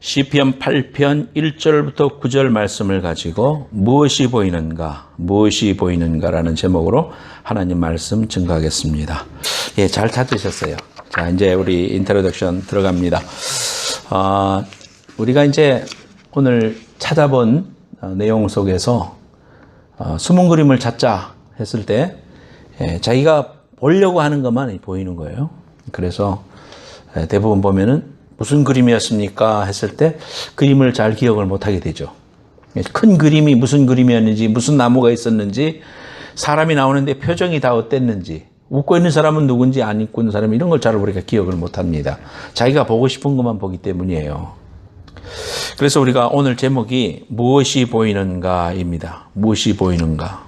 시편 8편 1절부터 9절 말씀을 가지고 무엇이 보이는가라는 제목으로 하나님 말씀 증거하겠습니다. 예, 잘 찾으셨어요. 자, 이제 우리 인트로덕션 들어갑니다. 우리가 이제 오늘 찾아본 내용 속에서 숨은 그림을 찾자 했을 때 자기가 보려고 하는 것만 보이는 거예요. 그래서 대부분 보면은 무슨 그림이었습니까 했을 때 그림을 잘 기억을 못하게 되죠. 큰 그림이 무슨 그림이었는지, 무슨 나무가 있었는지, 사람이 나오는데 표정이 다 어땠는지, 웃고 있는 사람은 누군지, 안 웃고 있는 사람, 이런 걸 잘 우리가 기억을 못합니다. 자기가 보고 싶은 것만 보기 때문이에요. 그래서 우리가 오늘 제목이 무엇이 보이는가입니다. 무엇이 보이는가.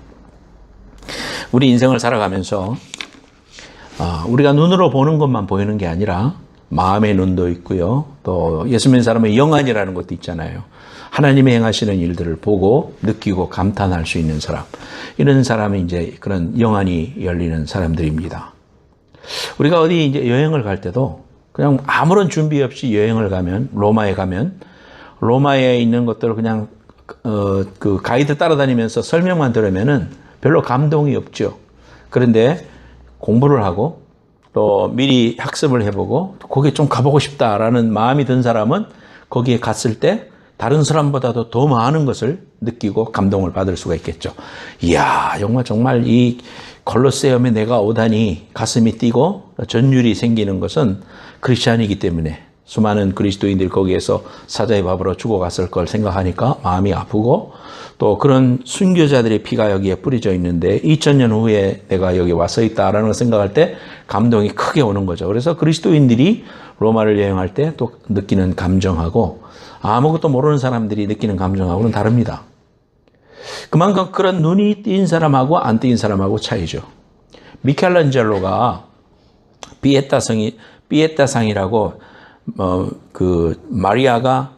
우리 인생을 살아가면서 우리가 눈으로 보는 것만 보이는 게 아니라 마음의 눈도 있고요. 또 예수 믿는 사람의 영안이라는 것도 있잖아요. 하나님의 행하시는 일들을 보고 느끼고 감탄할 수 있는 사람. 이런 사람이 이제 그런 영안이 열리는 사람들입니다. 우리가 어디 이제 여행을 갈 때도 그냥 아무런 준비 없이 여행을 가면, 로마에 가면, 로마에 있는 것들을 그냥 그 가이드 따라다니면서 설명만 들으면은 별로 감동이 없죠. 그런데 공부를 하고 또 미리 학습을 해보고 거기에 좀 가보고 싶다라는 마음이 든 사람은 거기에 갔을 때 다른 사람보다도 더 많은 것을 느끼고 감동을 받을 수가 있겠죠. 이야, 정말 이 콜로세움에 내가 오다니 가슴이 뛰고 전율이 생기는 것은 크리스찬이기 때문에, 수많은 그리스도인들이 거기에서 사자의 밥으로 죽어갔을 걸 생각하니까 마음이 아프고, 또 그런 순교자들의 피가 여기에 뿌려져 있는데 2000년 후에 내가 여기 와서 있다라는 걸 생각할 때 감동이 크게 오는 거죠. 그래서 그리스도인들이 로마를 여행할 때 또 느끼는 감정하고 아무것도 모르는 사람들이 느끼는 감정하고는 다릅니다. 그만큼 그런 눈이 띈 사람하고 안 띈 사람하고 차이죠. 미켈란젤로가 피에타상이라고 그 마리아가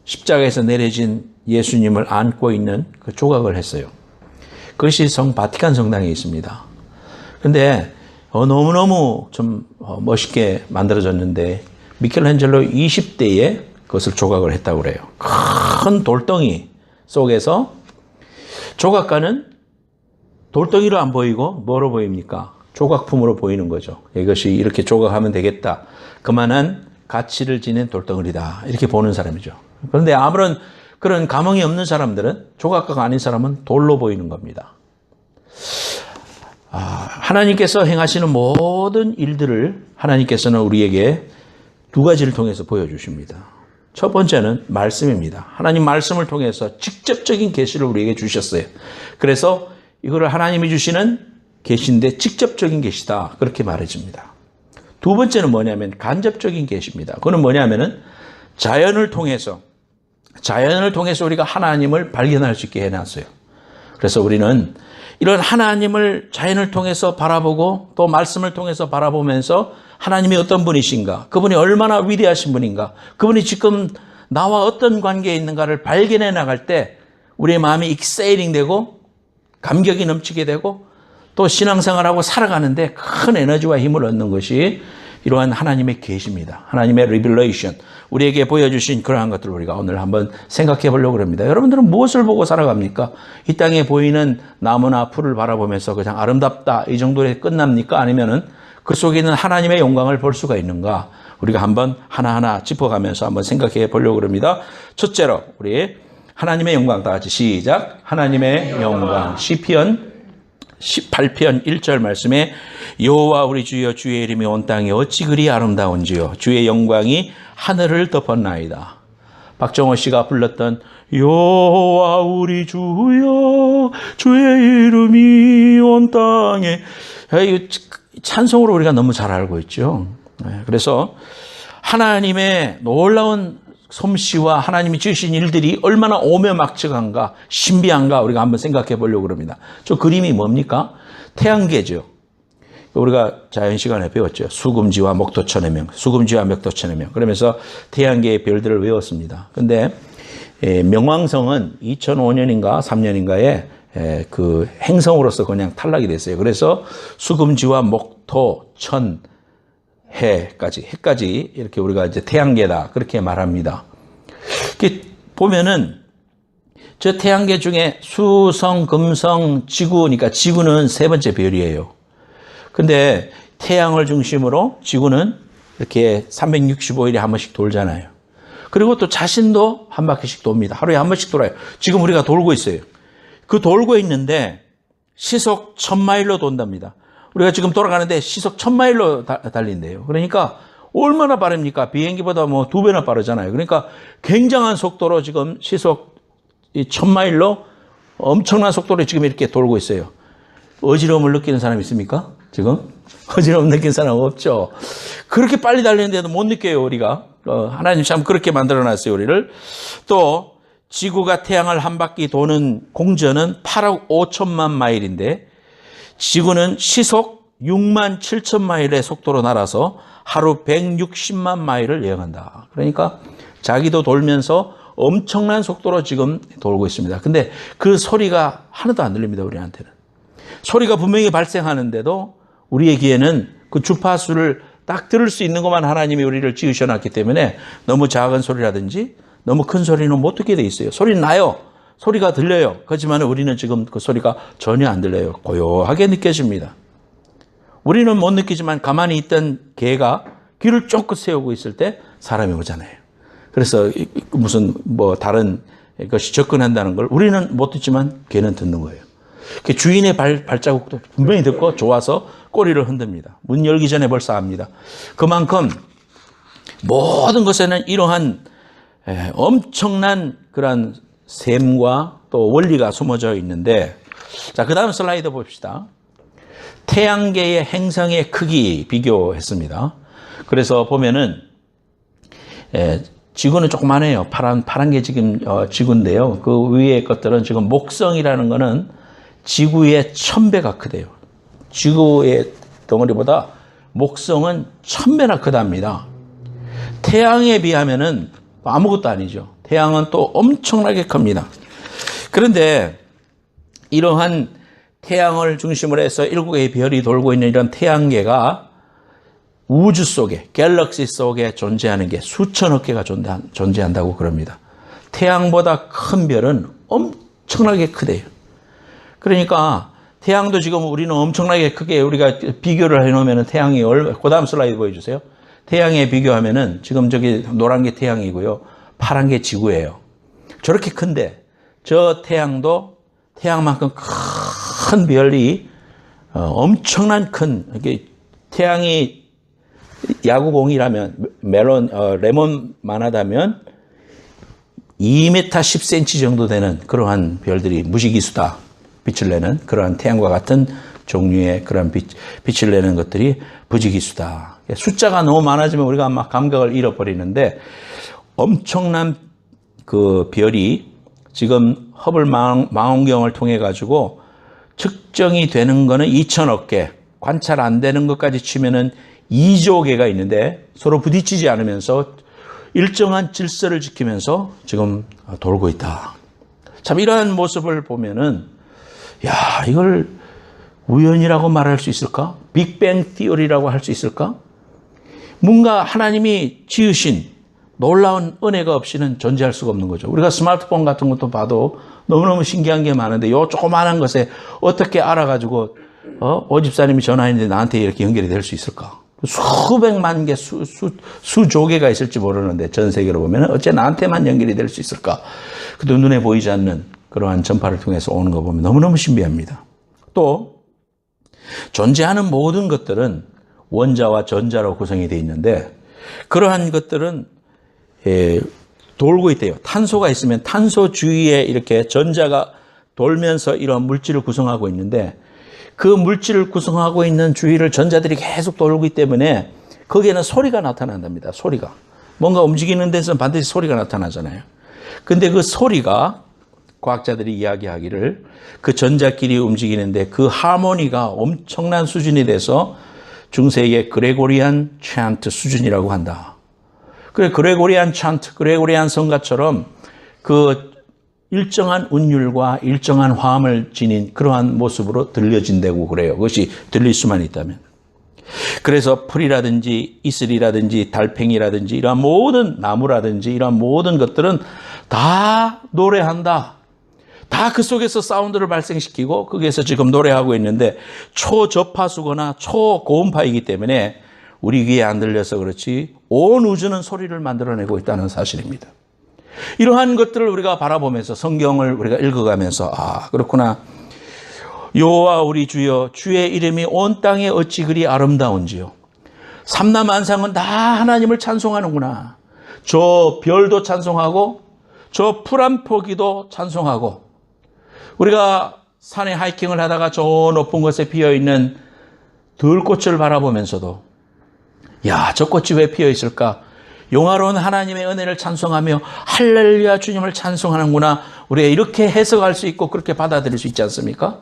십자가에서 내려진 예수님을 안고 있는 그 조각을 했어요. 그것이 바티칸 성당에 있습니다. 그런데 너무너무 좀 멋있게 만들어졌는데 미켈란젤로 20대에 그것을 조각을 했다고 그래요. 큰 돌덩이 속에서 조각가는 돌덩이로 안 보이고 뭐로 보입니까? 조각품으로 보이는 거죠. 이것이 이렇게 조각하면 되겠다. 그만한 가치를 지닌 돌덩이다. 이렇게 보는 사람이죠. 그런데 아무런 그런 감흥이 없는 사람들은, 조각가가 아닌 사람은 돌로 보이는 겁니다. 하나님께서 행하시는 모든 일들을 하나님께서는 우리에게 두 가지를 통해서 보여주십니다. 첫 번째는 말씀입니다. 하나님 말씀을 통해서 직접적인 계시를 우리에게 주셨어요. 그래서 이거를 하나님이 주시는 계시인데 직접적인 계시다, 그렇게 말해집니다. 두 번째는 뭐냐면 간접적인 계시입니다. 그건 뭐냐면은 자연을 통해서 우리가 하나님을 발견할 수 있게 해놨어요. 그래서 우리는 이런 하나님을 자연을 통해서 바라보고 또 말씀을 통해서 바라보면서 하나님이 어떤 분이신가, 그분이 얼마나 위대하신 분인가, 그분이 지금 나와 어떤 관계에 있는가를 발견해 나갈 때 우리의 마음이 익세이링 되고 감격이 넘치게 되고 또 신앙생활하고 살아가는데 큰 에너지와 힘을 얻는 것이 이러한 하나님의 계시입니다. 하나님의 리빌레이션, 우리에게 보여주신 그러한 것들을 우리가 오늘 한번 생각해 보려고 합니다. 여러분들은 무엇을 보고 살아갑니까? 이 땅에 보이는 나무나 풀을 바라보면서 그냥 아름답다, 이 정도에 끝납니까? 아니면은 그 속에 있는 하나님의 영광을 볼 수가 있는가? 우리가 한번 하나하나 짚어가면서 한번 생각해 보려고 합니다. 첫째로 우리 하나님의 영광, 다 같이 시작. 하나님의 영광. 시편 18편 1절 말씀에 여호와 우리 주여, 주의 이름이 온 땅에 어찌 그리 아름다운지요, 주의 영광이 하늘을 덮었나이다. 박정호 씨가 불렀던 여호와 우리 주여, 주의 이름이 온 땅에, 찬송으로 우리가 너무 잘 알고 있죠. 그래서 하나님의 놀라운 솜씨와 하나님이 지으신 일들이 얼마나 오묘막측한가, 신비한가 우리가 한번 생각해 보려고 합니다. 저 그림이 뭡니까? 태양계죠. 우리가 자연 시간에 배웠죠. 수금지와 목토천의 명, 수금지와 목토천의 명. 그러면서 태양계의 별들을 외웠습니다. 근데 명왕성은 2005년인가 3년인가에 그 행성으로서 그냥 탈락이 됐어요. 그래서 수금지와 목토천 해까지 이렇게 우리가 이제 태양계다 그렇게 말합니다. 이렇게 보면은 저 태양계 중에 수성, 금성, 지구, 그러니까 지구는 세 번째 별이에요. 근데 태양을 중심으로 지구는 이렇게 365일에 한 번씩 돌잖아요. 그리고 또 자신도 한 바퀴씩 돕니다. 하루에 한 번씩 돌아요. 지금 우리가 돌고 있어요. 그 돌고 있는데 시속 1000마일로 돈답니다. 우리가 지금 돌아가는데 시속 1000마일로 달린대요. 그러니까 얼마나 빠릅니까? 비행기보다 뭐 2배나 빠르잖아요. 그러니까 굉장한 속도로 지금 시속 1000마일로 엄청난 속도로 지금 이렇게 돌고 있어요. 어지러움을 느끼는 사람 있습니까? 지금? 어지러움 느끼는 사람 없죠. 그렇게 빨리 달리는데도 못 느껴요, 우리가. 하나님 참 그렇게 만들어놨어요, 우리를. 또 지구가 태양을 한 바퀴 도는 공전은 8억 5천만 마일인데 지구는 시속 6만 7천 마일의 속도로 날아서 하루 160만 마일을 여행한다. 그러니까 자기도 돌면서 엄청난 속도로 지금 돌고 있습니다. 근데 그 소리가 하나도 안 들립니다, 우리한테는. 소리가 분명히 발생하는데도 우리의 귀에는 그 주파수를 딱 들을 수 있는 것만 하나님이 우리를 지으셔놨기 때문에 너무 작은 소리라든지 너무 큰 소리는 못 듣게 돼 있어요. 소리는 나요. 소리가 들려요. 그렇지만 우리는 지금 그 소리가 전혀 안 들려요. 고요하게 느껴집니다. 우리는 못 느끼지만 가만히 있던 개가 귀를 쫑긋 세우고 있을 때 사람이 오잖아요. 그래서 무슨 뭐 다른 것이 접근한다는 걸 우리는 못 듣지만 개는 듣는 거예요. 주인의 발자국도 분명히 듣고 좋아서 꼬리를 흔듭니다. 문 열기 전에 벌써 압니다. 그만큼 모든 것에는 이러한 엄청난 그런 셈과 또 원리가 숨어져 있는데, 자, 그 다음 슬라이드 봅시다. 태양계의 행성의 크기 비교했습니다. 그래서 보면은 지구는 조그만해요. 파란 게 지금 지구인데요. 그 위에 것들은 지금 목성이라는 거는 지구의 1000배가 크대요. 지구의 덩어리보다 목성은 1000배나 크답니다. 태양에 비하면은 아무것도 아니죠. 태양은 또 엄청나게 큽니다. 그런데 이러한 태양을 중심으로 해서 7개의 별이 돌고 있는 이런 태양계가 우주 속에, 갤럭시 속에 존재하는 게 수천억 개가 존재한다고 그럽니다. 태양보다 큰 별은 엄청나게 크대요. 그러니까 태양도 지금 우리는 엄청나게 크게 우리가 비교를 해놓으면 태양이 그 다음 슬라이드 보여주세요. 태양에 비교하면은 지금 저기 노란 게 태양이고요. 파란 게 지구예요. 저렇게 큰데 저 태양도 태양만큼 큰 별이 엄청난 큰, 태양이 야구공이라면 레몬만 하다면 2m 10cm 정도 되는 그러한 별들이 무지기수다. 빛을 내는 그러한 태양과 같은 종류의 그런 빛을 내는 것들이 부지기수다. 숫자가 너무 많아지면 우리가 막 감각을 잃어버리는데 엄청난 그 별이 지금 허블 망원경을 통해 가지고 측정이 되는 거는 2000억 개, 관찰 안 되는 것까지 치면은 2조 개가 있는데 서로 부딪히지 않으면서 일정한 질서를 지키면서 지금 돌고 있다. 참 이러한 모습을 보면은 야, 이걸 우연이라고 말할 수 있을까? 빅뱅 티어리라고 할 수 있을까? 뭔가 하나님이 지으신 놀라운 은혜가 없이는 존재할 수가 없는 거죠. 우리가 스마트폰 같은 것도 봐도 너무너무 신기한 게 많은데 요 조그마한 것에 어떻게 알아가지고 오집사님이 전화했는데 나한테 이렇게 연결이 될 수 있을까? 수백만 개, 수조 개가 있을지 모르는데 전 세계로 보면 어째 나한테만 연결이 될 수 있을까? 그래도 눈에 보이지 않는 그러한 전파를 통해서 오는 거 보면 너무너무 신비합니다. 또 존재하는 모든 것들은 원자와 전자로 구성이 되어 있는데 그러한 것들은 돌고 있대요. 탄소가 있으면 탄소 주위에 이렇게 전자가 돌면서 이런 물질을 구성하고 있는데 그 물질을 구성하고 있는 주위를 전자들이 계속 돌기 때문에 거기에는 소리가 나타난답니다. 소리가. 뭔가 움직이는 데서는 반드시 소리가 나타나잖아요. 근데 그 소리가 과학자들이 이야기하기를 그 전자끼리 움직이는데 그 하모니가 엄청난 수준이 돼서 중세의 그레고리안 찬트 수준이라고 한다. 그래, 그레고리안 찬트, 그레고리안 성가처럼 그 일정한 운율과 일정한 화음을 지닌 그러한 모습으로 들려진다고 그래요. 그것이 들릴 수만 있다면. 그래서 풀이라든지 이슬이라든지 달팽이라든지 이러한 모든 나무라든지 이러한 모든 것들은 다 노래한다. 다 그 속에서 사운드를 발생시키고 거기에서 지금 노래하고 있는데 초저파수거나 초고음파이기 때문에 우리 귀에 안 들려서 그렇지 온 우주는 소리를 만들어내고 있다는 사실입니다. 이러한 것들을 우리가 바라보면서 성경을 우리가 읽어가면서 그렇구나. 여호와 우리 주여 주의 이름이 온 땅에 어찌 그리 아름다운지요. 삼라만상은 다 하나님을 찬송하는구나. 저 별도 찬송하고 저 푸른 포기도 찬송하고 우리가 산에 하이킹을 하다가 저 높은 곳에 피어있는 들꽃을 바라보면서도 저 꽃이 왜 피어있을까? 영화로운 하나님의 은혜를 찬송하며 할렐루야 주님을 찬송하는구나. 우리가 이렇게 해석할 수 있고 그렇게 받아들일 수 있지 않습니까?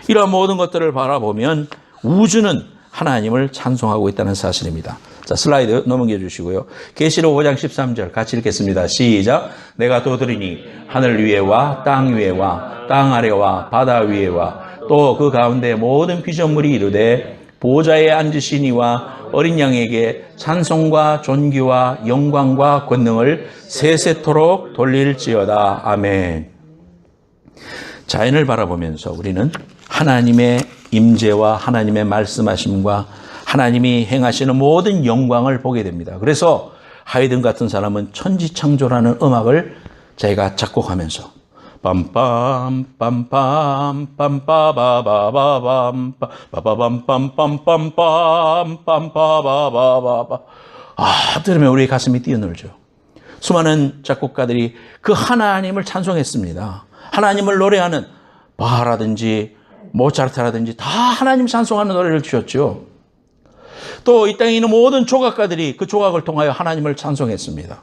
이런 모든 것들을 바라보면 우주는 하나님을 찬송하고 있다는 사실입니다. 자, 슬라이드 넘겨 주시고요. 계시록 5장 13절 같이 읽겠습니다. 시작. 내가 도드리니 하늘 위에와 땅 위에와 땅 아래와 바다 위에와 또 그 가운데 모든 피조물이 이르되 보좌에 앉으신 이와 어린 양에게 찬송과 존귀와 영광과 권능을 세세토록 돌릴지어다. 아멘. 자연을 바라보면서 우리는 하나님의 임재와 하나님의 말씀하심과 하나님이 행하시는 모든 영광을 보게 됩니다. 그래서 하이든 같은 사람은 천지창조라는 음악을 자기가 작곡하면서 빰빰 빰빰 빰빠바바바밤 빠바밤 빰빰빰빰 빰빠바바바바 들으면 우리의 가슴이 뛰어놀죠. 수많은 작곡가들이 그 하나님을 찬송했습니다. 하나님을 노래하는 바하라든지 모차르트라든지 다 하나님 찬송하는 노래를 지었죠. 또 이 땅에 있는 모든 조각가들이 그 조각을 통하여 하나님을 찬송했습니다.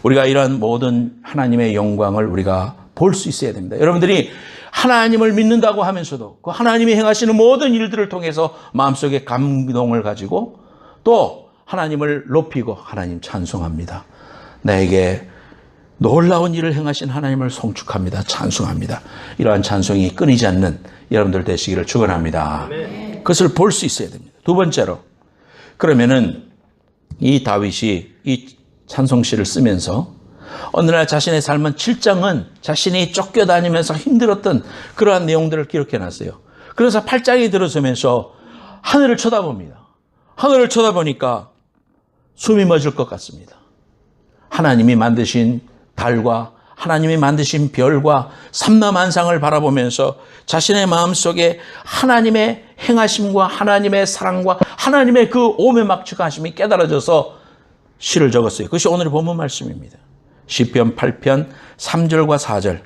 우리가 이런 모든 하나님의 영광을 우리가 볼 수 있어야 됩니다. 여러분들이 하나님을 믿는다고 하면서도 그 하나님이 행하시는 모든 일들을 통해서 마음속에 감동을 가지고 또 하나님을 높이고 하나님 찬송합니다. 나에게 놀라운 일을 행하신 하나님을 송축합니다. 찬송합니다. 이러한 찬송이 끊이지 않는 여러분들 되시기를 축원합니다. 그것을 볼 수 있어야 됩니다. 두 번째로 그러면은 이 다윗이 이 찬송시를 쓰면서 어느 날 자신의 삶은 7장은 자신이 쫓겨다니면서 힘들었던 그러한 내용들을 기록해 놨어요. 그래서 8장이 들어서면서 하늘을 쳐다봅니다. 하늘을 쳐다보니까 숨이 멎을 것 같습니다. 하나님이 만드신 달과 하나님이 만드신 별과 삼라만상을 바라보면서 자신의 마음속에 하나님의 행하심과 하나님의 사랑과 하나님의 그 오매막측하심이 깨달아져서 시를 적었어요. 그것이 오늘의 본문 말씀입니다. 시편 8편 3절과 4절.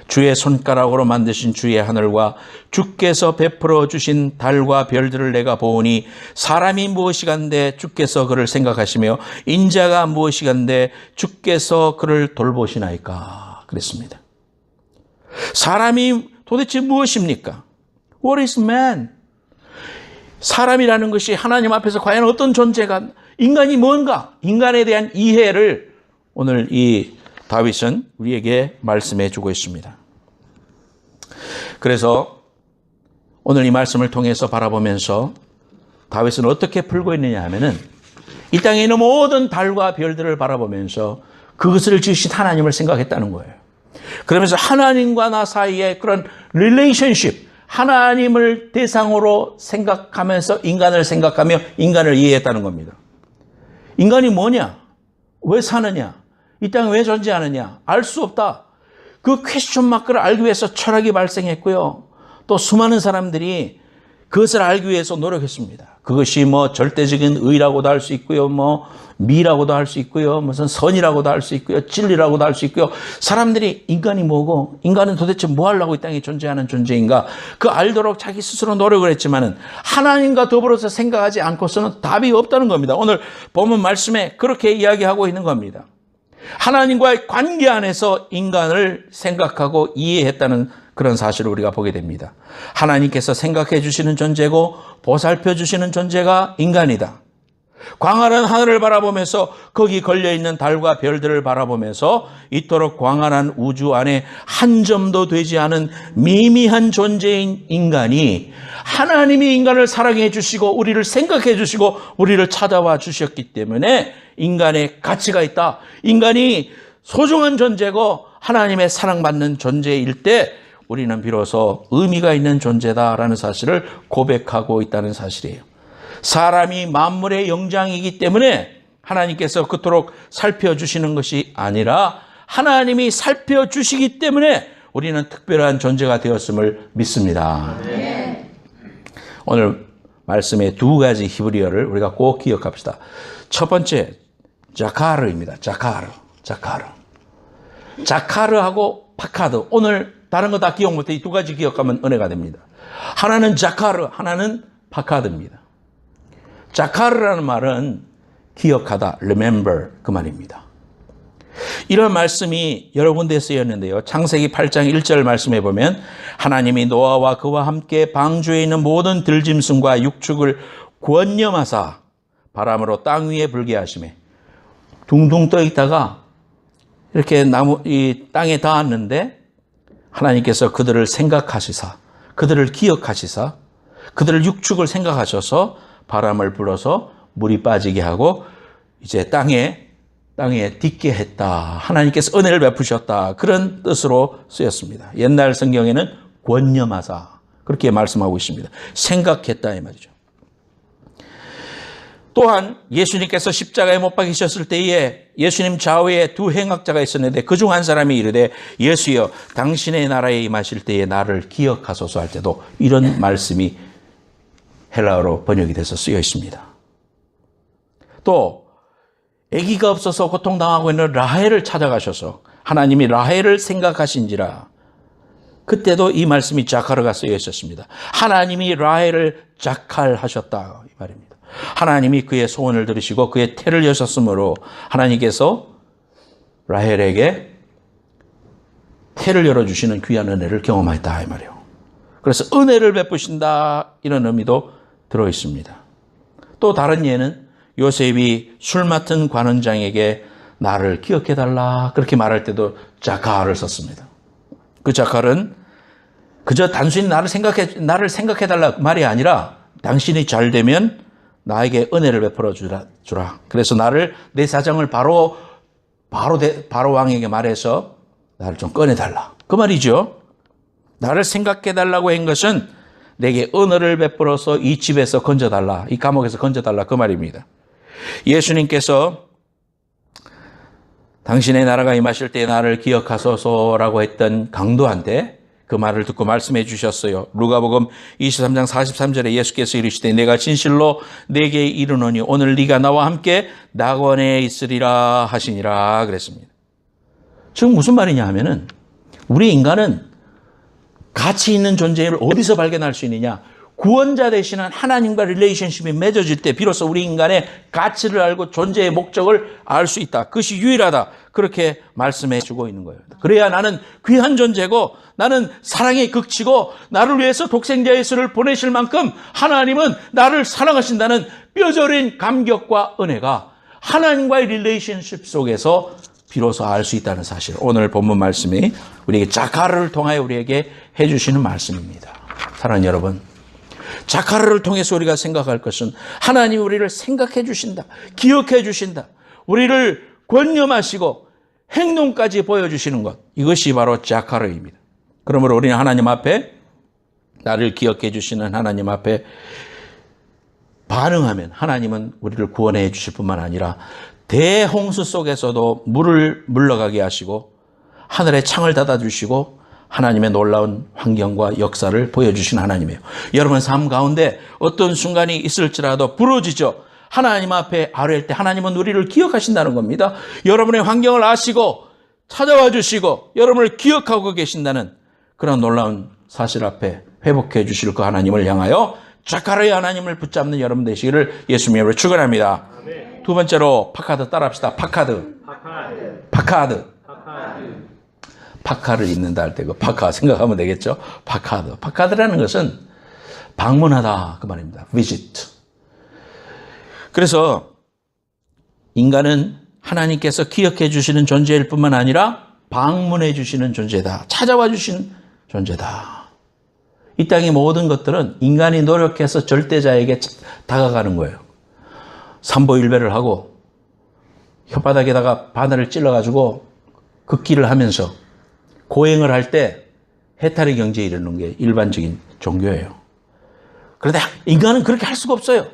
주의 손가락으로 만드신 주의 하늘과 주께서 베풀어 주신 달과 별들을 내가 보오니 사람이 무엇이간데 주께서 그를 생각하시며 인자가 무엇이간데 주께서 그를 돌보시나이까. 그랬습니다. 사람이 도대체 무엇입니까? What is man? 사람이라는 것이 하나님 앞에서 과연 어떤 존재가, 인간이 뭔가, 인간에 대한 이해를 오늘 이 다윗은 우리에게 말씀해 주고 있습니다. 그래서 오늘 이 말씀을 통해서 바라보면서 다윗은 어떻게 풀고 있느냐 하면은 이 땅에 있는 모든 달과 별들을 바라보면서 그것을 지으신 하나님을 생각했다는 거예요. 그러면서 하나님과 나 사이에 그런 릴레이션십, 하나님을 대상으로 생각하면서 인간을 생각하며 인간을 이해했다는 겁니다. 인간이 뭐냐? 왜 사느냐? 이 땅에 왜 존재하느냐? 알 수 없다. 그 퀘스천 마크를 알기 위해서 철학이 발생했고요. 또 수많은 사람들이 그것을 알기 위해서 노력했습니다. 그것이 뭐 절대적인 의라고도 할 수 있고요. 뭐 미라고도 할 수 있고요. 무슨 선이라고도 할 수 있고요. 진리라고도 할 수 있고요. 사람들이 인간이 뭐고 인간은 도대체 뭐 하려고 이 땅에 존재하는 존재인가? 그 알도록 자기 스스로 노력을 했지만은 하나님과 더불어서 생각하지 않고서는 답이 없다는 겁니다. 오늘 본문 말씀에 그렇게 이야기하고 있는 겁니다. 하나님과의 관계 안에서 인간을 생각하고 이해했다는 그런 사실을 우리가 보게 됩니다. 하나님께서 생각해 주시는 존재고 보살펴 주시는 존재가 인간이다. 광활한 하늘을 바라보면서 거기 걸려있는 달과 별들을 바라보면서 이토록 광활한 우주 안에 한 점도 되지 않은 미미한 존재인 인간이 하나님이 인간을 사랑해 주시고 우리를 생각해 주시고 우리를 찾아와 주셨기 때문에 인간의 가치가 있다. 인간이 소중한 존재고 하나님의 사랑받는 존재일 때 우리는 비로소 의미가 있는 존재다라는 사실을 고백하고 있다는 사실이에요. 사람이 만물의 영장이기 때문에 하나님께서 그토록 살펴주시는 것이 아니라 하나님이 살펴주시기 때문에 우리는 특별한 존재가 되었음을 믿습니다. 네. 오늘 말씀의 두 가지 히브리어를 우리가 꼭 기억합시다. 첫 번째, 자카르입니다. 자카르하고 파카드. 오늘 다른 거 다 기억 못해. 이 두 가지 기억하면 은혜가 됩니다. 하나는 자카르, 하나는 파카드입니다. 자카르라는 말은 기억하다, remember 그 말입니다. 이런 말씀이 여러 군데에 쓰였는데요. 창세기 8장 1절 말씀에 보면 하나님이 노아와 그와 함께 방주에 있는 모든 들짐승과 육축을 권념하사 바람으로 땅 위에 불게 하시매 둥둥 떠 있다가 이렇게 이 땅에 닿았는데 하나님께서 그들을 생각하시사 그들을 기억하시사 그들을 육축을 생각하셔서 바람을 불어서 물이 빠지게 하고 이제 땅에 딛게 했다. 하나님께서 은혜를 베푸셨다. 그런 뜻으로 쓰였습니다. 옛날 성경에는 권념하사 그렇게 말씀하고 있습니다. 생각했다 이 말이죠. 또한 예수님께서 십자가에 못 박히셨을 때에 예수님 좌우에 두 행악자가 있었는데 그중 한 사람이 이르되 예수여 당신의 나라에 임하실 때에 나를 기억하소서 할 때도 이런 말씀이 헬라어로 번역이 돼서 쓰여 있습니다. 또 아기가 없어서 고통당하고 있는 라헬을 찾아가셔서 하나님이 라헬을 생각하신지라 그때도 이 말씀이 자카르가 쓰여 있었습니다. 하나님이 라헬을 자칼하셨다 이 말입니다. 하나님이 그의 소원을 들으시고 그의 태를 여셨으므로 하나님께서 라헬에게 태를 열어주시는 귀한 은혜를 경험했다 이 말이에요. 그래서 은혜를 베푸신다 이런 의미도 들어있습니다. 또 다른 예는 요셉이 술 맡은 관원장에게 나를 기억해달라 그렇게 말할 때도 자카를 썼습니다. 그 자칼은 그저 단순히 나를 생각해달라 말이 아니라 당신이 잘 되면 나에게 은혜를 베풀어 주라. 그래서 나를 내 사정을 바로 왕에게 말해서 나를 좀 꺼내달라. 그 말이죠. 나를 생각해달라고 한 것은 내게 은혜를 베풀어서 이 집에서 건져달라. 이 감옥에서 건져달라. 그 말입니다. 예수님께서 당신의 나라가 임하실 때 나를 기억하소서라고 했던 강도한테 그 말을 듣고 말씀해 주셨어요. 루가복음 23장 43절에 예수께서 이르시되 내가 진실로 네게 이르노니 오늘 네가 나와 함께 낙원에 있으리라 하시니라 그랬습니다. 지금 무슨 말이냐 하면은 우리 인간은 가치 있는 존재를 어디서 발견할 수 있느냐? 구원자 되시는 하나님과 릴레이션십이 맺어질 때 비로소 우리 인간의 가치를 알고 존재의 목적을 알 수 있다. 그것이 유일하다. 그렇게 말씀해 주고 있는 거예요. 그래야 나는 귀한 존재고 나는 사랑의 극치고 나를 위해서 독생자 예수를 보내실 만큼 하나님은 나를 사랑하신다는 뼈저린 감격과 은혜가 하나님과의 릴레이션십 속에서 비로소 알 수 있다는 사실. 오늘 본문 말씀이 우리에게 자카르를 통하여 우리에게 해주시는 말씀입니다. 사랑하는 여러분, 자카르를 통해서 우리가 생각할 것은 하나님이 우리를 생각해 주신다. 기억해 주신다. 우리를 권념하시고 행동까지 보여주시는 것. 이것이 바로 자카르입니다. 그러므로 우리는 하나님 앞에 나를 기억해 주시는 하나님 앞에 반응하면 하나님은 우리를 구원해 주실 뿐만 아니라 대홍수 속에서도 물을 물러가게 하시고 하늘의 창을 닫아주시고 하나님의 놀라운 환경과 역사를 보여주신 하나님이에요. 여러분 삶 가운데 어떤 순간이 있을지라도 부러지죠. 하나님 앞에 아뢰일 때 하나님은 우리를 기억하신다는 겁니다. 여러분의 환경을 아시고 찾아와 주시고 여러분을 기억하고 계신다는 그런 놀라운 사실 앞에 회복해 주실 그 하나님을 향하여 자카르의 하나님을 붙잡는 여러분 되시기를 예수님으로 축원합니다. 두 번째로 파카드 따라합시다. 파카를 입는다 할 때 그 파카 생각하면 되겠죠. 파카드라는 것은 방문하다 그 말입니다. visit. 그래서 인간은 하나님께서 기억해 주시는 존재일 뿐만 아니라 방문해 주시는 존재다. 찾아와 주신 존재다. 이 땅의 모든 것들은 인간이 노력해서 절대자에게 다가가는 거예요. 삼보일배를 하고 혓바닥에다가 바늘을 찔러가지고 극기를 하면서 고행을 할 때 해탈의 경지에 이르는 게 일반적인 종교예요. 그런데 인간은 그렇게 할 수가 없어요.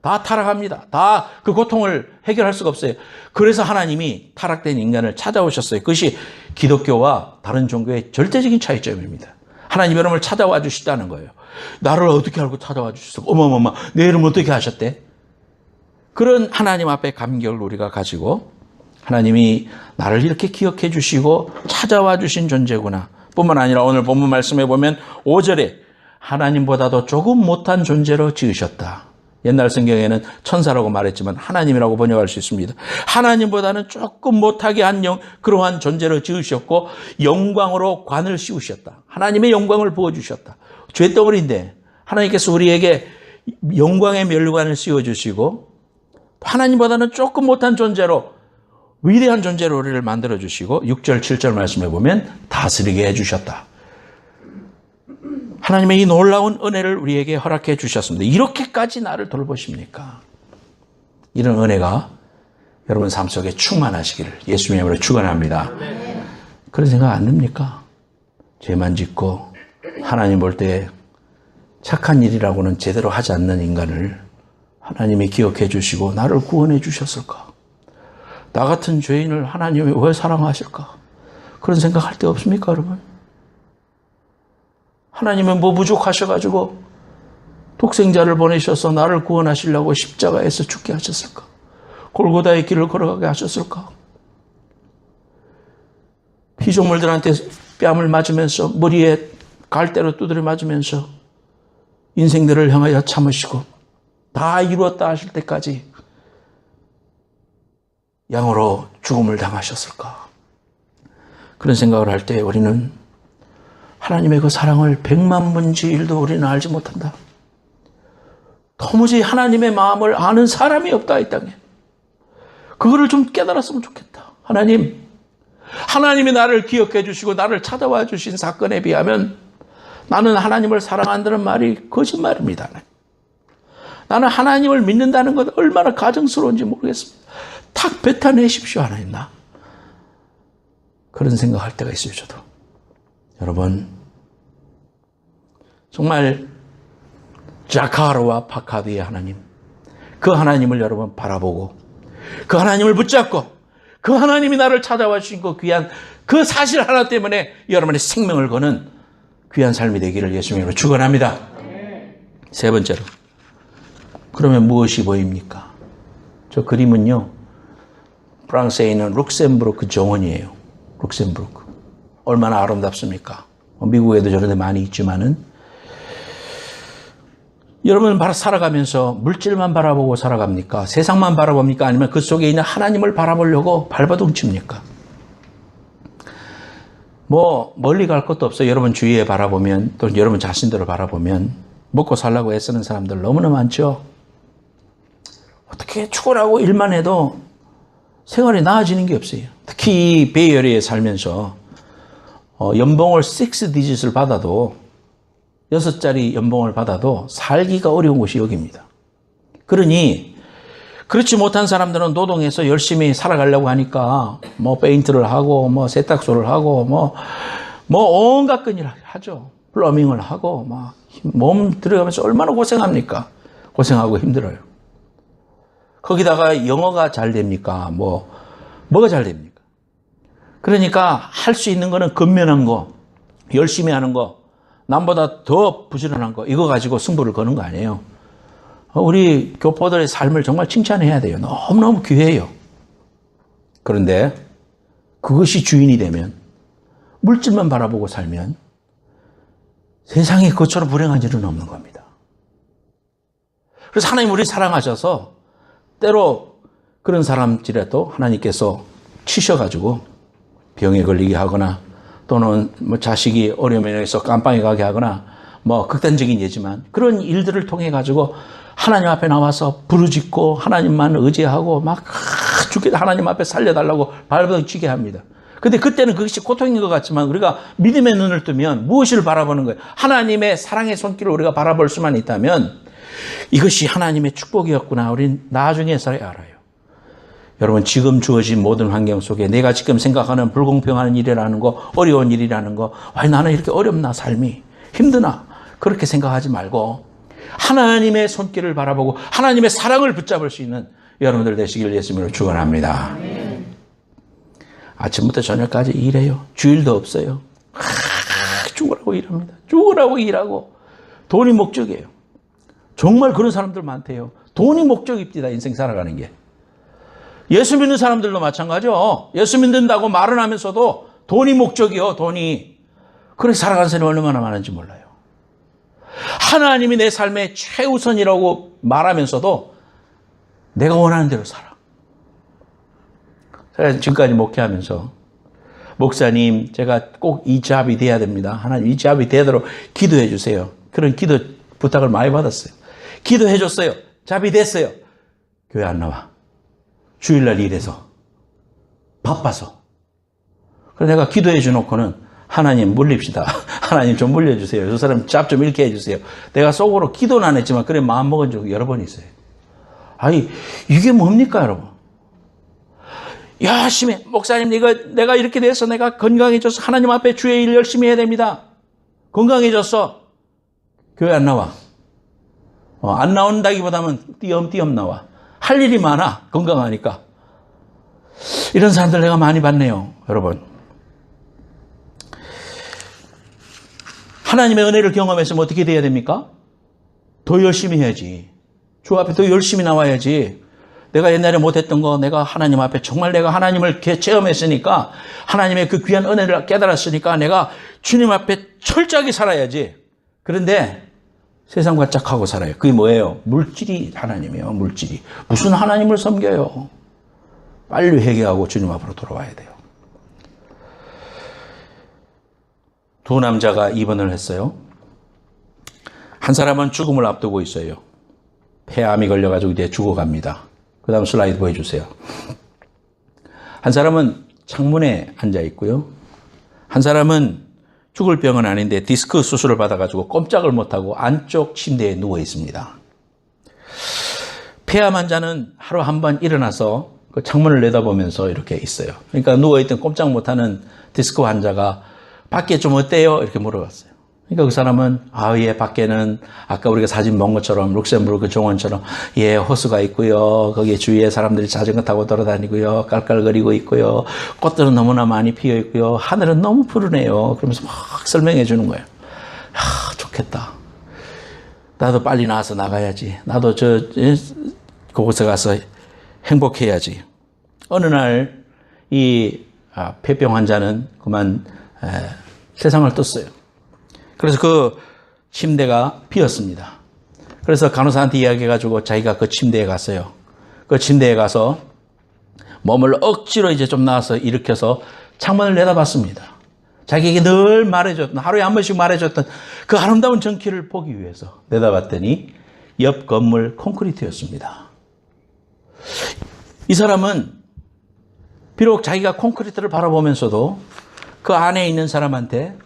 다 타락합니다. 다 그 고통을 해결할 수가 없어요. 그래서 하나님이 타락된 인간을 찾아오셨어요. 그것이 기독교와 다른 종교의 절대적인 차이점입니다. 하나님 여러분을 찾아와 주시다는 거예요. 나를 어떻게 알고 찾아와 주셨어? 어머머머, 내 이름 어떻게 하셨대? 그런 하나님 앞에 감격을 우리가 가지고 하나님이 나를 이렇게 기억해 주시고 찾아와 주신 존재구나. 뿐만 아니라 오늘 본문 말씀에 보면 5절에 하나님보다도 조금 못한 존재로 지으셨다. 옛날 성경에는 천사라고 말했지만 하나님이라고 번역할 수 있습니다. 하나님보다는 조금 못하게 한 그러한 존재로 지으셨고 영광으로 관을 씌우셨다. 하나님의 영광을 부어주셨다. 죄덩어리인데 하나님께서 우리에게 영광의 면류관을 씌워주시고 하나님보다는 조금 못한 존재로 위대한 존재로 우리를 만들어주시고 6절 7절 말씀에 보면 다스리게 해주셨다. 하나님의 이 놀라운 은혜를 우리에게 허락해 주셨습니다. 이렇게까지 나를 돌보십니까? 이런 은혜가 여러분 삶 속에 충만하시기를 예수님의 이름으로 축원합니다. 그런 생각 안 듭니까? 죄만 짓고 하나님 볼 때 착한 일이라고는 제대로 하지 않는 인간을 하나님이 기억해 주시고 나를 구원해 주셨을까? 나 같은 죄인을 하나님이 왜 사랑하실까? 그런 생각할 때 없습니까, 여러분? 하나님은 뭐 부족하셔가지고 독생자를 보내셔서 나를 구원하시려고 십자가에서 죽게 하셨을까? 골고다의 길을 걸어가게 하셨을까? 피조물들한테 뺨을 맞으면서 머리에 갈대로 두드려 맞으면서 인생들을 향하여 참으시고 다 이루었다 하실 때까지 양으로 죽음을 당하셨을까? 그런 생각을 할 때 우리는 하나님의 그 사랑을 100만 분지 1도 우리는 알지 못한다. 도무지 하나님의 마음을 아는 사람이 없다, 이 땅에. 그거를 좀 깨달았으면 좋겠다. 하나님이 나를 기억해 주시고 나를 찾아와 주신 사건에 비하면 나는 하나님을 사랑한다는 말이 거짓말입니다. 나는 하나님을 믿는다는 것 얼마나 가증스러운지 모르겠습니다. 탁 뱉어내십시오, 하나님. 나 그런 생각할 때가 있어요, 저도. 여러분, 정말 자카르와 파카드의 하나님, 그 하나님을 여러분 바라보고 그 하나님을 붙잡고 그 하나님이 나를 찾아와 주신 그 귀한 그 사실 하나 때문에 여러분의 생명을 거는 귀한 삶이 되기를 예수님으로 축원합니다. 세 번째로, 그러면 무엇이 보입니까? 저 그림은요, 프랑스에 있는 룩셈부르크 정원이에요. 룩셈부르크. 얼마나 아름답습니까? 미국에도 저런 데 많이 있지만은 여러분 살아가면서 물질만 바라보고 살아갑니까? 세상만 바라봅니까? 아니면 그 속에 있는 하나님을 바라보려고 발버둥칩니까? 뭐 멀리 갈 것도 없어요. 여러분 주위에 바라보면, 또 여러분 자신들을 바라보면 먹고 살려고 애쓰는 사람들 너무나 많죠. 어떻게 축구하고 일만 해도 생활이 나아지는 게 없어요. 특히 이 베이에리에 살면서 연봉을 6 디짓을 받아도 6자리 연봉을 받아도 살기가 어려운 곳이 여기입니다. 그러니 그렇지 못한 사람들은 노동해서 열심히 살아가려고 하니까 뭐 페인트를 하고 뭐 세탁소를 하고 뭐 온갖 끈일 하죠. 플러밍을 하고 막 몸 들어가면서 얼마나 고생합니까? 고생하고 힘들어요. 거기다가 영어가 잘 됩니까? 뭐가 잘 됩니까? 그러니까 할 수 있는 거는 근면한 거, 열심히 하는 거, 남보다 더 부지런한 거, 이거 가지고 승부를 거는 거 아니에요. 우리 교포들의 삶을 정말 칭찬해야 돼요. 너무너무 귀해요. 그런데 그것이 주인이 되면, 물질만 바라보고 살면 세상에 그것처럼 불행한 일은 없는 겁니다. 그래서 하나님 우리 사랑하셔서 때로 그런 사람들이라도 하나님께서 치셔가지고 병에 걸리게 하거나 또는 뭐 자식이 어려움에 의해서 깜빵에 가게 하거나 뭐 극단적인 예지만 그런 일들을 통해 가지고 하나님 앞에 나와서 부르짖고 하나님만 의지하고 막 하나님 앞에 살려달라고 발버둥치게 합니다. 근데 그때는 그것이 고통인 것 같지만 우리가 믿음의 눈을 뜨면 무엇을 바라보는 거예요? 하나님의 사랑의 손길을 우리가 바라볼 수만 있다면 이것이 하나님의 축복이었구나. 우린 나중에서야 알아요. 여러분, 지금 주어진 모든 환경 속에 내가 지금 생각하는 불공평한 일이라는 거, 어려운 일이라는 거, 왜 나는 이렇게 어렵나, 삶이 힘드나, 그렇게 생각하지 말고 하나님의 손길을 바라보고 하나님의 사랑을 붙잡을 수 있는 여러분들 되시길 예수님으로 축원합니다. 아침부터 저녁까지 일해요. 주일도 없어요. 죽으라고 일합니다. 죽으라고 일하고. 돈이 목적이에요. 정말 그런 사람들 많대요. 돈이 목적입니다. 인생 살아가는 게. 예수 믿는 사람들도 마찬가지요. 예수 믿는다고 말은 하면서도 돈이 목적이요. 돈이. 그래서 살아가는 사람이 얼마나 많은지 몰라요. 하나님이 내 삶의 최우선이라고 말하면서도 내가 원하는 대로 살아. 제가 지금까지 목회하면서 목사님, 제가 꼭 이 잡이 돼야 됩니다. 하나님 이 잡이 되도록 기도해 주세요. 그런 기도 부탁을 많이 받았어요. 기도해 줬어요. 잡이 됐어요. 교회 안 나와. 주일날 일해서. 바빠서. 그래서 내가 기도해 주놓고는 하나님 물립시다. 하나님 좀 물려주세요. 저 사람 잡 좀 잃게 해주세요. 내가 속으로 기도는 안 했지만 그래 마음 먹은 적이 여러 번 있어요. 아니 이게 뭡니까 여러분? 열심히 목사님 내가 이렇게 돼서 내가 건강해져서 하나님 앞에 주의 일 열심히 해야 됩니다. 건강해졌어. 교회 안 나와. 안 나온다기보다는 띄엄띄엄 나와. 할 일이 많아. 건강하니까. 이런 사람들 내가 많이 봤네요. 여러분. 하나님의 은혜를 경험했으면 어떻게 돼야 됩니까? 더 열심히 해야지. 주 앞에 더 열심히 나와야지. 내가 옛날에 못했던 거 내가 하나님 앞에 정말 내가 하나님을 체험했으니까 하나님의 그 귀한 은혜를 깨달았으니까 내가 주님 앞에 철저하게 살아야지. 그런데 세상과 짝하고 살아요. 그게 뭐예요? 물질이 하나님이에요. 물질이. 무슨 하나님을 섬겨요? 빨리 회개하고 주님 앞으로 돌아와야 돼요. 두 남자가 입원을 했어요. 한 사람은 죽음을 앞두고 있어요. 폐암이 걸려가지고 이제 죽어갑니다. 그 다음 슬라이드 보여주세요. 한 사람은 창문에 앉아 있고요. 한 사람은 죽을 병은 아닌데 디스크 수술을 받아가지고 꼼짝을 못하고 안쪽 침대에 누워 있습니다. 폐암 환자는 하루 한 번 일어나서 그 창문을 내다보면서 이렇게 있어요. 그러니까 누워있던 꼼짝 못하는 디스크 환자가 밖에 좀 어때요? 이렇게 물어봤어요. 그러니까 그 사람은 예, 밖에는 아까 우리가 사진 본 것처럼 룩셈부르크 정원처럼 호수가 있고요. 거기에 주위에 사람들이 자전거 타고 돌아다니고요. 깔깔거리고 있고요. 꽃들은 너무나 많이 피어 있고요. 하늘은 너무 푸르네요. 그러면서 막 설명해 주는 거예요. 좋겠다. 나도 빨리 나와서 나가야지. 나도 그곳에 가서 행복해야지. 어느 날 이 폐병 환자는 그만 세상을 떴어요. 그래서 그 침대가 비었습니다. 그래서 간호사한테 이야기해가지고 자기가 그 침대에 갔어요. 그 침대에 가서 몸을 억지로 이제 좀 나와서 일으켜서 창문을 내다봤습니다. 자기에게 늘 말해줬던, 하루에 한 번씩 말해줬던 그 아름다운 전기를 보기 위해서 내다봤더니 옆 건물 콘크리트였습니다. 이 사람은 비록 자기가 콘크리트를 바라보면서도 그 안에 있는 사람한테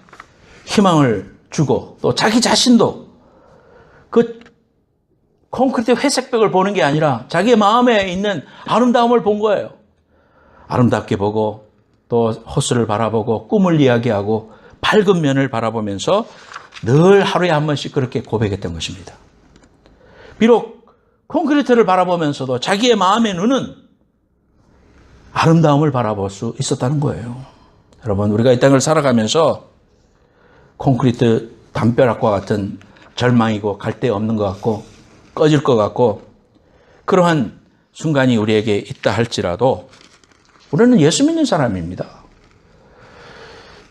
희망을 주고 또 자기 자신도 그 콘크리트 회색벽을 보는 게 아니라 자기의 마음에 있는 아름다움을 본 거예요. 아름답게 보고 또 호수를 바라보고 꿈을 이야기하고 밝은 면을 바라보면서 늘 하루에 한 번씩 그렇게 고백했던 것입니다. 비록 콘크리트를 바라보면서도 자기의 마음의 눈은 아름다움을 바라볼 수 있었다는 거예요. 여러분, 우리가 이 땅을 살아가면서 콘크리트 담벼락과 같은 절망이고 갈 데 없는 것 같고 꺼질 것 같고 그러한 순간이 우리에게 있다 할지라도 우리는 예수 믿는 사람입니다.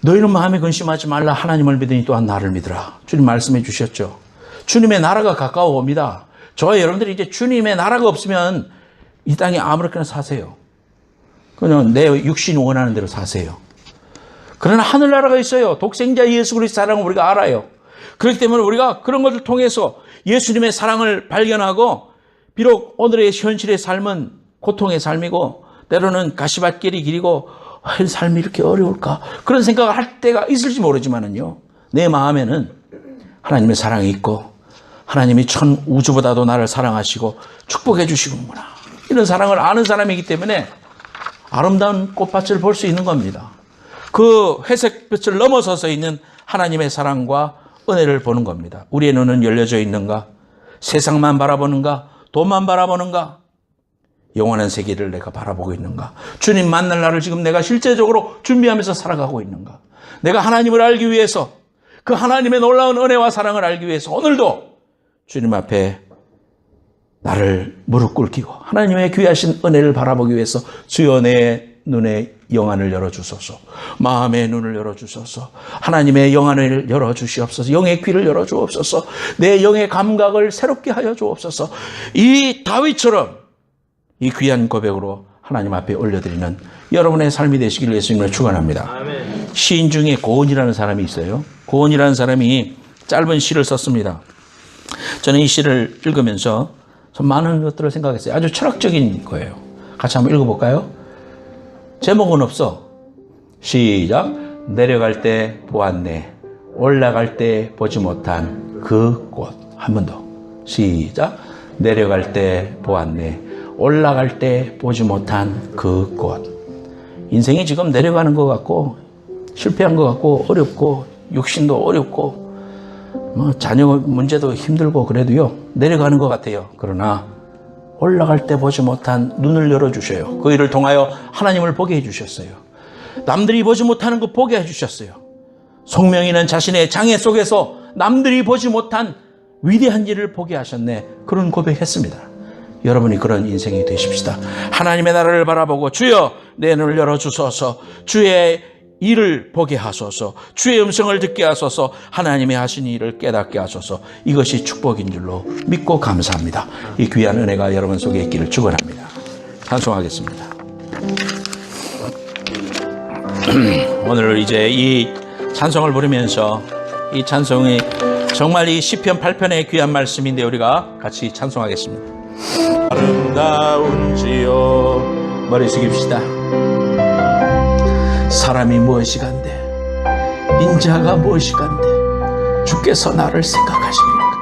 너희는 마음에 근심하지 말라. 하나님을 믿으니 또한 나를 믿으라. 주님 말씀해 주셨죠. 주님의 나라가 가까워 옵니다. 저와 여러분들이 이제 주님의 나라가 없으면 이 땅에 아무렇게나 사세요. 그냥 내 육신이 원하는 대로 사세요. 그러나 하늘나라가 있어요. 독생자 예수 그리스도의 사랑을 우리가 알아요. 그렇기 때문에 우리가 그런 것을 통해서 예수님의 사랑을 발견하고 비록 오늘의 현실의 삶은 고통의 삶이고 때로는 가시밭길이 길이고 삶이 이렇게 어려울까 그런 생각을 할 때가 있을지 모르지만은요, 내 마음에는 하나님의 사랑이 있고 하나님이 천 우주보다도 나를 사랑하시고 축복해 주시는구나, 이런 사랑을 아는 사람이기 때문에 아름다운 꽃밭을 볼 수 있는 겁니다. 그 회색빛을 넘어서서 있는 하나님의 사랑과 은혜를 보는 겁니다. 우리의 눈은 열려져 있는가? 세상만 바라보는가? 돈만 바라보는가? 영원한 세계를 내가 바라보고 있는가? 주님 만날 날을 지금 내가 실제적으로 준비하면서 살아가고 있는가? 내가 하나님을 알기 위해서, 그 하나님의 놀라운 은혜와 사랑을 알기 위해서 오늘도 주님 앞에 나를 무릎 꿇기고 하나님의 귀하신 은혜를 바라보기 위해서 주여 내 눈의 영안을 열어주소서, 마음의 눈을 열어주소서, 하나님의 영안을 열어주시옵소서, 영의 귀를 열어주옵소서, 내 영의 감각을 새롭게 하여 주옵소서. 이 다윗처럼 이 귀한 고백으로 하나님 앞에 올려드리는 여러분의 삶이 되시길 예수님을 축원합니다. 아멘. 시인 중에 고은이라는 사람이 있어요. 고은이라는 사람이 짧은 시를 썼습니다. 저는 이 시를 읽으면서 많은 것들을 생각했어요. 아주 철학적인 거예요. 같이 한번 읽어볼까요? 제목은 없어. 시작. 내려갈 때 보았네, 올라갈 때 보지 못한 그 꽃. 한 번 더. 시작. 내려갈 때 보았네, 올라갈 때 보지 못한 그 꽃. 인생이 지금 내려가는 것 같고 실패한 것 같고 어렵고 육신도 어렵고 자녀 문제도 힘들고 그래도요, 내려가는 것 같아요. 그러나 올라갈 때 보지 못한 눈을 열어주셔요. 그 일을 통하여 하나님을 보게 해주셨어요. 남들이 보지 못하는 거 보게 해주셨어요. 송명이는 자신의 장애 속에서 남들이 보지 못한 위대한 일을 보게 하셨네, 그런 고백했습니다. 여러분이 그런 인생이 되십시다. 하나님의 나라를 바라보고 주여 내 눈을 열어주소서, 주의 일을 보게 하소서, 주의 음성을 듣게 하소서, 하나님의 하신 일을 깨닫게 하소서. 이것이 축복인 줄로 믿고 감사합니다. 이 귀한 은혜가 여러분 속에 있기를 축원합니다. 찬송하겠습니다. 오늘 이제 이 찬송을 부르면서, 이 찬송이 정말 이 시편 8편의 귀한 말씀인데 우리가 같이 찬송하겠습니다. 아름다운지요. 머리 숙입시다. 사람이 무엇이간데, 인자가 무엇이간데 주께서 나를 생각하십니까?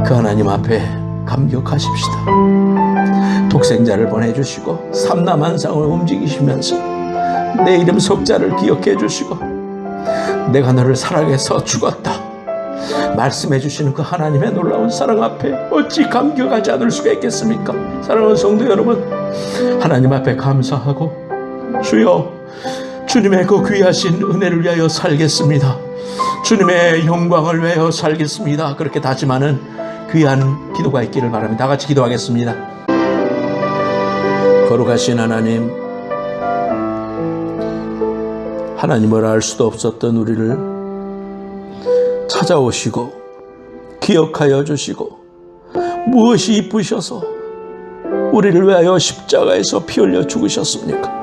그 하나님 앞에 감격하십시다. 독생자를 보내주시고 삼라만상을 움직이시면서 내 이름 석자를 기억해 주시고 내가 너를 사랑해서 죽었다 말씀해 주시는 그 하나님의 놀라운 사랑 앞에 어찌 감격하지 않을 수가 있겠습니까? 사랑하는 성도 여러분, 하나님 앞에 감사하고 주여 주님의 그 귀하신 은혜를 위하여 살겠습니다, 주님의 영광을 위하여 살겠습니다, 그렇게 다짐하는 귀한 기도가 있기를 바랍니다. 다 같이 기도하겠습니다. 거룩하신 하나님, 하나님을 알 수도 없었던 우리를 찾아오시고 기억하여 주시고 무엇이 이쁘셔서 우리를 위하여 십자가에서 피 흘려 죽으셨습니까?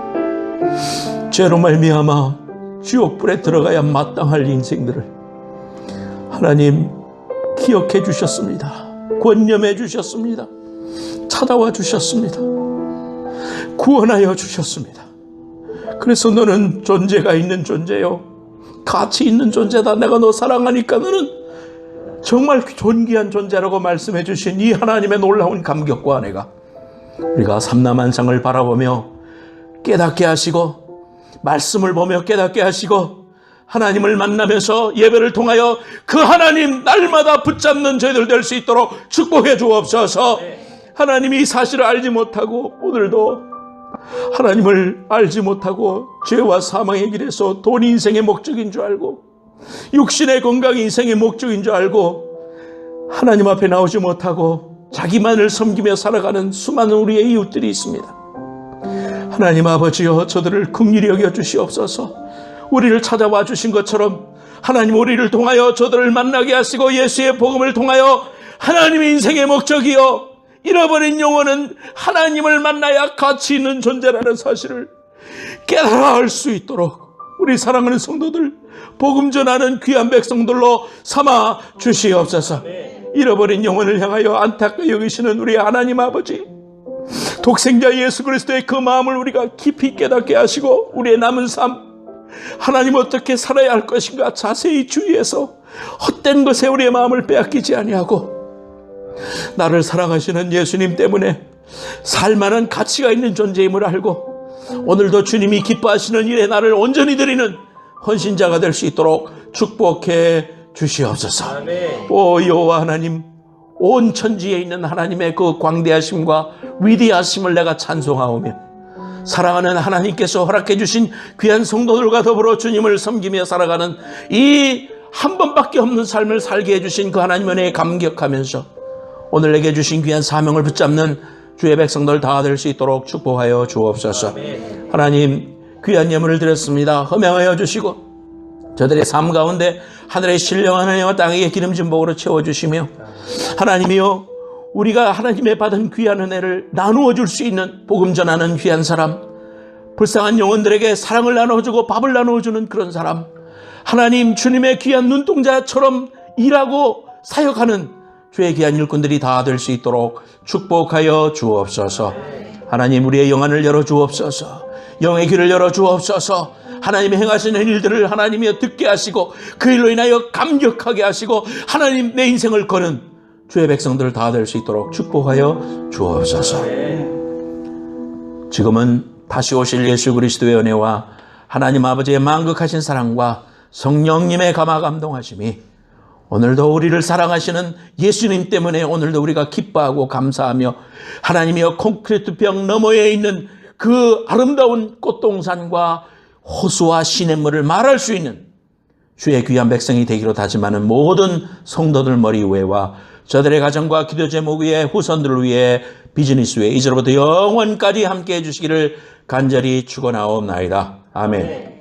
죄로 말미암아 지옥불에 들어가야 마땅할 인생들을 하나님 기억해 주셨습니다. 권념해 주셨습니다. 찾아와 주셨습니다. 구원하여 주셨습니다. 그래서 너는 존재가 있는 존재요, 가치 있는 존재다. 내가 너 사랑하니까 너는 정말 존귀한 존재라고 말씀해 주신 이 하나님의 놀라운 감격과 은혜가 우리가 삼라만상을 바라보며 깨닫게 하시고, 말씀을 보며 깨닫게 하시고, 하나님을 만나면서 예배를 통하여 그 하나님 날마다 붙잡는 저희들 될 수 있도록 축복해 주옵소서. 하나님이 이 사실을 알지 못하고 오늘도 하나님을 알지 못하고 죄와 사망의 길에서 돈이 인생의 목적인 줄 알고 육신의 건강이 인생의 목적인 줄 알고 하나님 앞에 나오지 못하고 자기만을 섬기며 살아가는 수많은 우리의 이웃들이 있습니다. 하나님 아버지여, 저들을 긍휼히 여겨 주시옵소서. 우리를 찾아와 주신 것처럼 하나님 우리를 통하여 저들을 만나게 하시고 예수의 복음을 통하여 하나님의 인생의 목적이요 잃어버린 영혼은 하나님을 만나야 가치 있는 존재라는 사실을 깨달아 알 수 있도록 우리 사랑하는 성도들, 복음 전하는 귀한 백성들로 삼아 주시옵소서. 잃어버린 영혼을 향하여 안타까이 여기시는 우리 하나님 아버지, 독생자 예수 그리스도의 그 마음을 우리가 깊이 깨닫게 하시고 우리의 남은 삶 하나님 어떻게 살아야 할 것인가 자세히 주의해서 헛된 것에 우리의 마음을 빼앗기지 아니하고 나를 사랑하시는 예수님 때문에 살만한 가치가 있는 존재임을 알고 오늘도 주님이 기뻐하시는 일에 나를 온전히 드리는 헌신자가 될 수 있도록 축복해 주시옵소서. 오 여호와 하나님, 온 천지에 있는 하나님의 그 광대하심과 위대하심을 내가 찬송하오며 사랑하는 하나님께서 허락해 주신 귀한 성도들과 더불어 주님을 섬기며 살아가는 이 한 번밖에 없는 삶을 살게 해주신 그 하나님 은혜에 감격하면서 오늘 내게 주신 귀한 사명을 붙잡는 주의 백성들 다 될 수 있도록 축복하여 주옵소서. 하나님, 귀한 예물을 드렸습니다. 흠양하여 주시고 저들의 삶 가운데 하늘의 신령한 은혜와 땅의 기름진 복으로 채워주시며 하나님이여, 우리가 하나님의 받은 귀한 은혜를 나누어 줄 수 있는 복음 전하는 귀한 사람, 불쌍한 영혼들에게 사랑을 나눠주고 밥을 나눠주는 그런 사람, 하나님 주님의 귀한 눈동자처럼 일하고 사역하는 주의 귀한 일꾼들이 다 될 수 있도록 축복하여 주옵소서. 하나님, 우리의 영안을 열어주옵소서. 영의 귀를 열어주옵소서. 하나님이 행하시는 일들을 하나님이 듣게 하시고 그 일로 인하여 감격하게 하시고 하나님 내 인생을 거는 주의 백성들 다 될 수 있도록 축복하여 주옵소서. 지금은 다시 오실 예수 그리스도의 은혜와 하나님 아버지의 만극하신 사랑과 성령님의 감화 감동하심이 오늘도 우리를 사랑하시는 예수님 때문에 오늘도 우리가 기뻐하고 감사하며 하나님이여 콘크리트 벽 너머에 있는 그 아름다운 꽃동산과 호수와 시냇물을 말할 수 있는 주의 귀한 백성이 되기로 다짐하는 모든 성도들 머리 위에와 저들의 가정과 기도 제목 위에 후손들을 위해 비즈니스 위에 이제로부터 영원까지 함께해 주시기를 간절히 축원하옵나이다. 아멘.